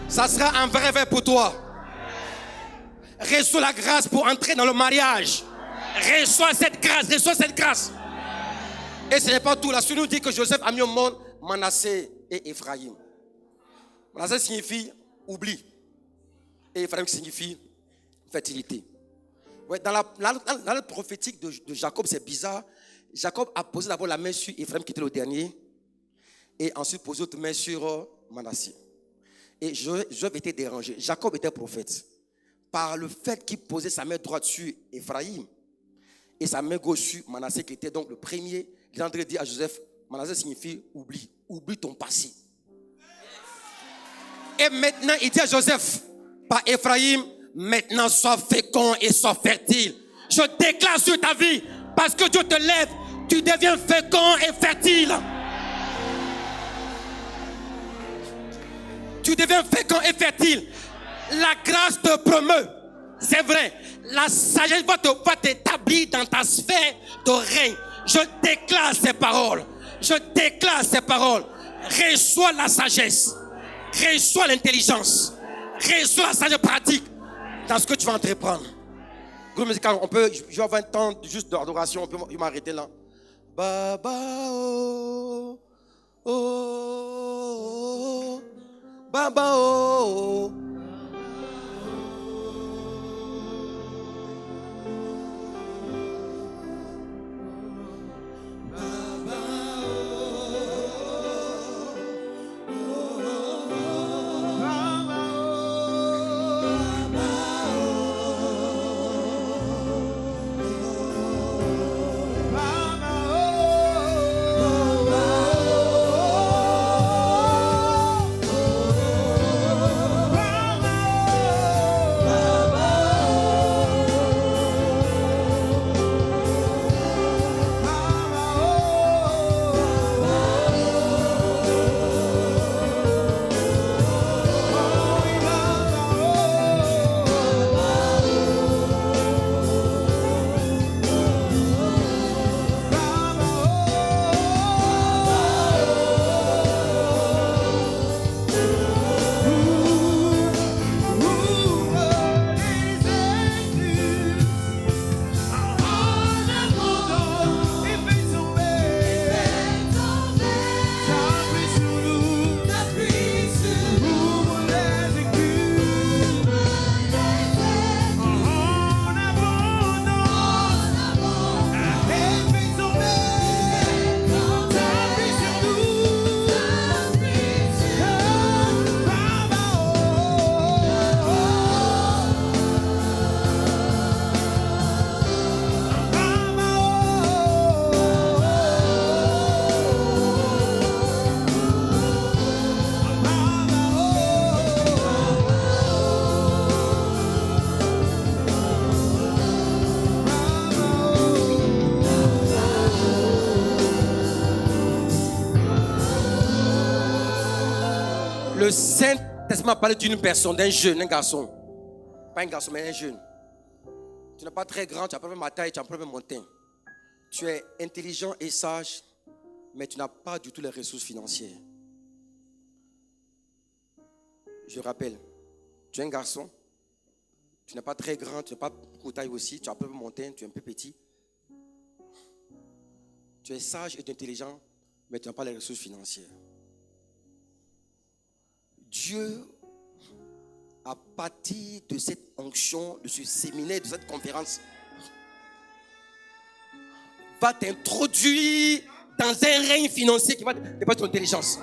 Ça sera un vrai pour toi. Reçois la grâce pour entrer dans le mariage. Reçois cette grâce. Et ce n'est pas tout. La Suite nous dit que Joseph a mis au monde Manassé et Ephraïm. Manassé signifie oubli. Et Ephraïm signifie fertilité. Ouais, dans la prophétique de Jacob, c'est bizarre. Jacob a posé d'abord la main sur Ephraïm qui était le dernier. Et ensuite posé l'autre main sur Manassé. Et Joseph était dérangé. Jacob était prophète. Par le fait qu'il posait sa main droite sur Ephraïm et sa main gauche sur Manassé, qui était donc le premier, il est en train de dire à Joseph, Manassé signifie oublie. Oublie ton passé. Et maintenant, il dit à Joseph, par Ephraïm, maintenant sois fécond et sois fertile. Je déclare sur ta vie, parce que Dieu te lève, tu deviens fécond et fertile. Tu deviens fécond et fertile. La grâce te promeut. C'est vrai. La sagesse va t'établir dans ta sphère de règne. Je déclare ces paroles. Reçois la sagesse. Reçois l'intelligence. Reçois la sagesse pratique dans ce que tu vas entreprendre. Groupe musical, je vais avoir un temps juste d'adoration. On peut m'arrêter là. Baba oh, oh, oh, Baba oh. Le Saint-Testament a parlé d'une personne, d'un jeune, un garçon. Pas un garçon, mais un jeune. Tu n'es pas très grand, tu as pas ma taille, tu as pas mon teint. Tu es intelligent et sage, mais tu n'as pas du tout les ressources financières. Je rappelle, tu es un garçon, tu n'es pas très grand, tu n'es pas beaucoup taille aussi, tu as pas mon teint, tu es un peu petit. Tu es sage et intelligent, mais tu n'as pas les ressources financières. Dieu, à partir de cette onction, de ce séminaire, de cette conférence, va t'introduire dans un règne financier qui va dépasser ton intelligence.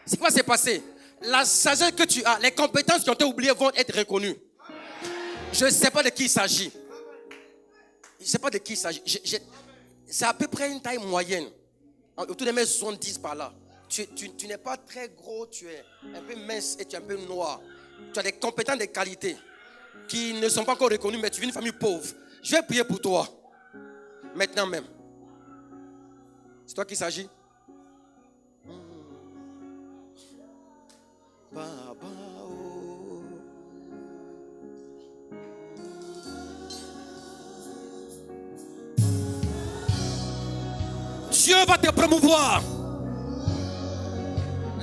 C'est quoi s'est passé? La sagesse que tu as, les compétences qui ont été oubliées vont être reconnues. Je ne sais pas de qui il s'agit. Je ne sais pas de qui il s'agit. C'est à peu près une taille moyenne. Autour des mètres 70 par là. Tu n'es pas très gros, tu es un peu mince et tu es un peu noir. Tu as des compétences, des qualités qui ne sont pas encore reconnues, mais tu viens d'une famille pauvre. Je vais prier pour toi. Maintenant même. C'est toi qui s'agit. Dieu va te promouvoir.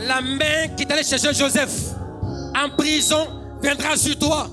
La main qui t'allait chercher Joseph en prison viendra sur toi.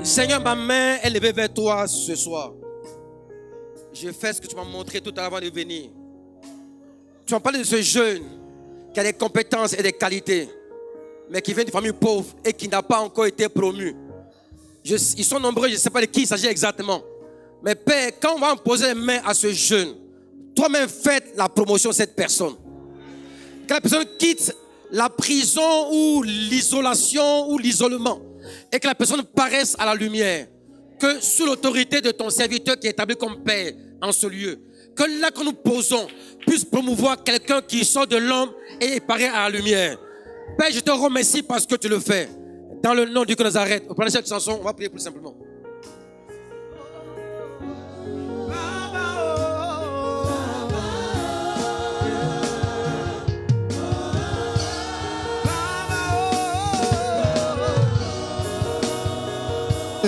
Seigneur, ma main est levée vers toi ce soir. Je fais ce que tu m'as montré tout à l'heure avant de venir. Tu m'as parlé de ce jeune qui a des compétences et des qualités, mais qui vient d'une famille pauvre et qui n'a pas encore été promu. Ils sont nombreux, je ne sais pas de qui il s'agit exactement. Mais Père, quand on va en poser les mains à ce jeune, toi-même fais la promotion de cette personne. Que la personne quitte la prison ou l'isolation ou l'isolement. Et que la personne paraisse à la lumière. Que sous l'autorité de ton serviteur qui est établi comme Père en ce lieu, que là que nous posons puisse promouvoir quelqu'un qui sort de l'homme et paraît à la lumière. Père, je te remercie parce que tu le fais. Dans le nom du Christ de Nazareth. Au prenez cette chanson, on va prier plus simplement.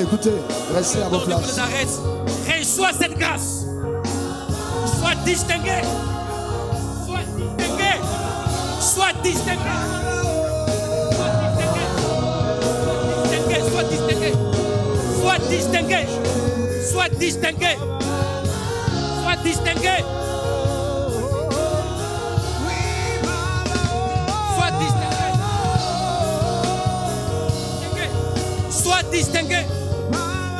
Écoutez, restez à vos places. Reçois cette grâce. Sois distingué. Sois distingué. Sois distingué. Sois distingué. Sois distingué. Sois distingué. Sois distingué. Sois distingué. Sois distingué.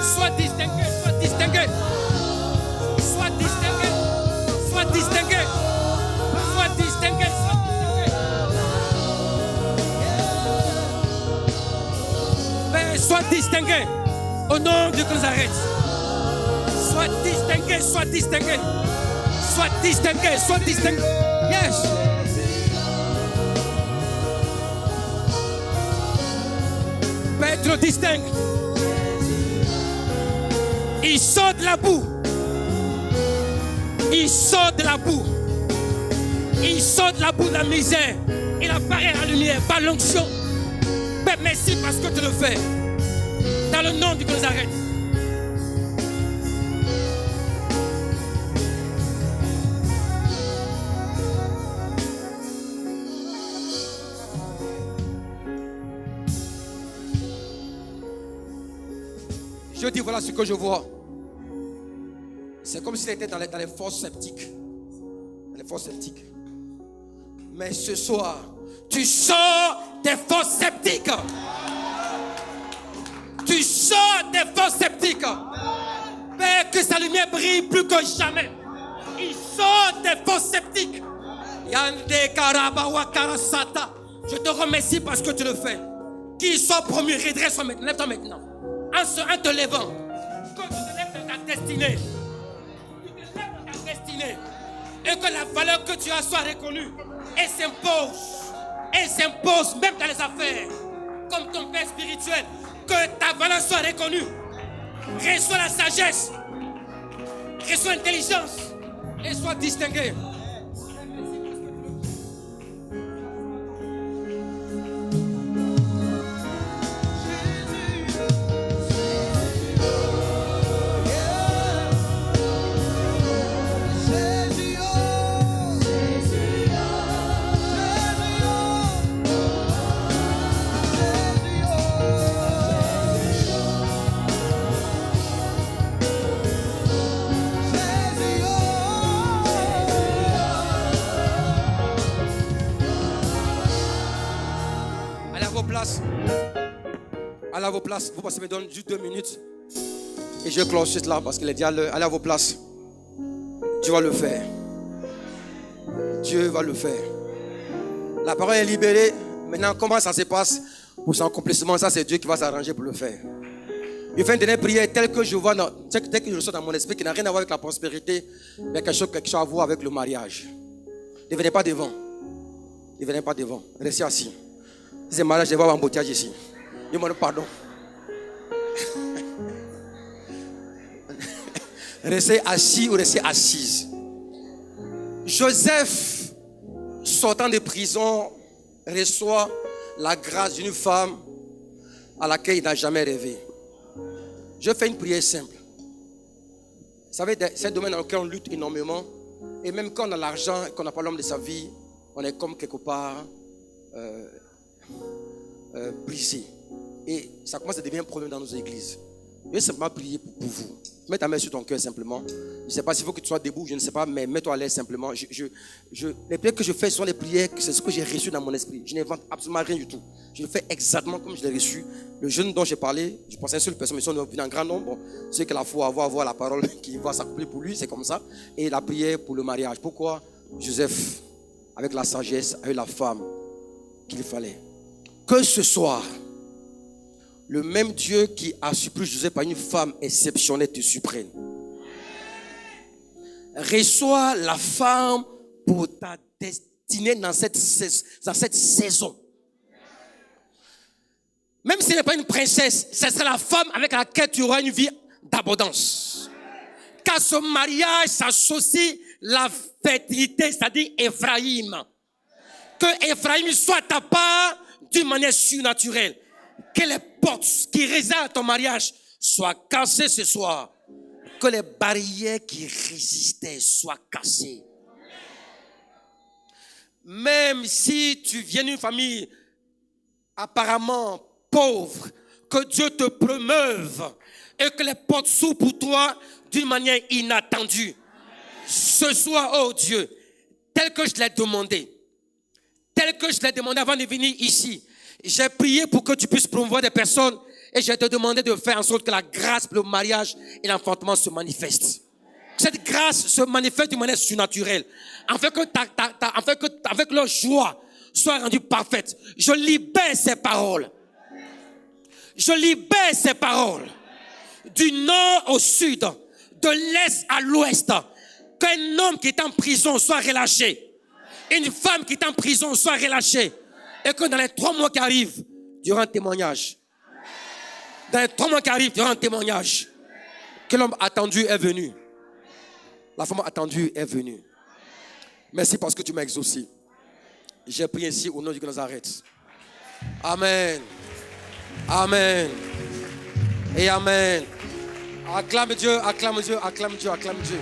Sois distingué, sois distingué. Sois distingué. Sois distingué. Sois distingué. Père, sois distingué. Au nom de Nazareth. Sois distingué, sois distingué. Sois distingué, sois distingué. Yes. Père, tu le distingues. Il sort de la boue. Il sort de la boue. Il sort de la boue de la misère. Il apparaît à la lumière par l'onction. Père, merci parce que tu le fais. Dans le nom du Nazareth. Je dis, voilà ce que je vois. C'est comme si c'était dans les fosses septiques. Dans les fosses septiques. Mais ce soir, tu sors des fosses septiques. Tu sors des fosses septiques. Père, que sa lumière brille plus que jamais. Il sort des fosses septiques. Yande Karabawa Karasata. Je te remercie parce que tu le fais. Qu'il soit promu, redresse-toi maintenant. Lève-toi maintenant. En te levant, que tu te lèves dans ta destinée. Tu te lèves dans ta destinée. Et que la valeur que tu as soit reconnue. Et s'impose même dans les affaires. Comme ton père spirituel. Que ta valeur soit reconnue. Reçois la sagesse. Reçois l'intelligence. Et sois distingué. Allez à vos places. Vous passez me donner juste 2 minutes. Et je close juste là parce qu'il est déjà l'heure. Allez à vos places. Dieu va le faire. Dieu va le faire. La parole est libérée. Maintenant, comment ça se passe pour son accomplissement? Ça, c'est Dieu qui va s'arranger pour le faire. Je fais une dernière prière telle que je vois, telle que je ressens dans mon esprit, qui n'a rien à voir avec la prospérité, mais quelque chose à voir avec le mariage. Ne venez pas devant. Ne venez pas devant. Restez assis. Si c'est mariage, je vais avoir un embouteillage ici. Je me demande pardon. Restez assis ou restez assise. Joseph, sortant de prison, reçoit la grâce d'une femme à laquelle il n'a jamais rêvé. Je fais une prière simple. Vous savez, c'est un domaine dans lequel on lutte énormément. Et même quand on a l'argent et qu'on n'a pas l'homme de sa vie, on est comme quelque part brisé. Et ça commence à devenir un problème dans nos églises. Je vais simplement prier pour vous. Mets ta main sur ton cœur simplement. Je ne sais pas s'il faut que tu sois debout, je ne sais pas, mais mets-toi à l'aise simplement. Les prières que je fais sont les prières, c'est ce que j'ai reçu dans mon esprit. Je n'invente absolument rien du tout. Je le fais exactement comme je l'ai reçu. Le jeune dont j'ai parlé, je pensais à une seule personne, mais si on est venu en grand nombre, c'est que la foi avoir la parole qui va s'accomplir pour lui, c'est comme ça. Et la prière pour le mariage. Pourquoi Joseph, avec la sagesse, a eu la femme qu'il fallait. Que ce soir, le même Dieu qui a surpris Joseph par une femme exceptionnelle te surprenne. Reçois la femme pour ta destinée dans cette saison. Même si elle n'est pas une princesse, ce sera la femme avec laquelle tu auras une vie d'abondance. Car ce mariage s'associe la fertilité, c'est-à-dire Ephraïm. Que Ephraïm soit ta part d'une manière surnaturelle. Que les portes qui réservent à ton mariage soient cassées ce soir. Que les barrières qui résistaient soient cassées. Même si tu viens d'une famille apparemment pauvre, que Dieu te promeuve et que les portes s'ouvrent pour toi d'une manière inattendue. Ce soir, oh Dieu, tel que je l'ai demandé avant de venir ici, j'ai prié pour que tu puisses promouvoir des personnes et je te demandé de faire en sorte que la grâce pour le mariage et l'enfantement se manifestent. Cette grâce se manifeste d'une manière surnaturelle. Afin que leur joie soit rendue parfaite. Je libère ces paroles. Je libère ces paroles. Du nord au sud, de l'est à l'ouest. Qu'un homme qui est en prison soit relâché. Une femme qui est en prison soit relâchée. Et que dans les 3 mois qui arrivent, il y aura un témoignage. Dans les 3 mois qui arrivent, il y aura un témoignage. Que l'homme attendu est venu. La femme attendue est venue. Merci parce que tu m'as exaucé. J'ai prié ici au nom du Nazareth. Amen. Amen. Et Amen. Acclame Dieu, acclame Dieu, acclame Dieu, acclame Dieu.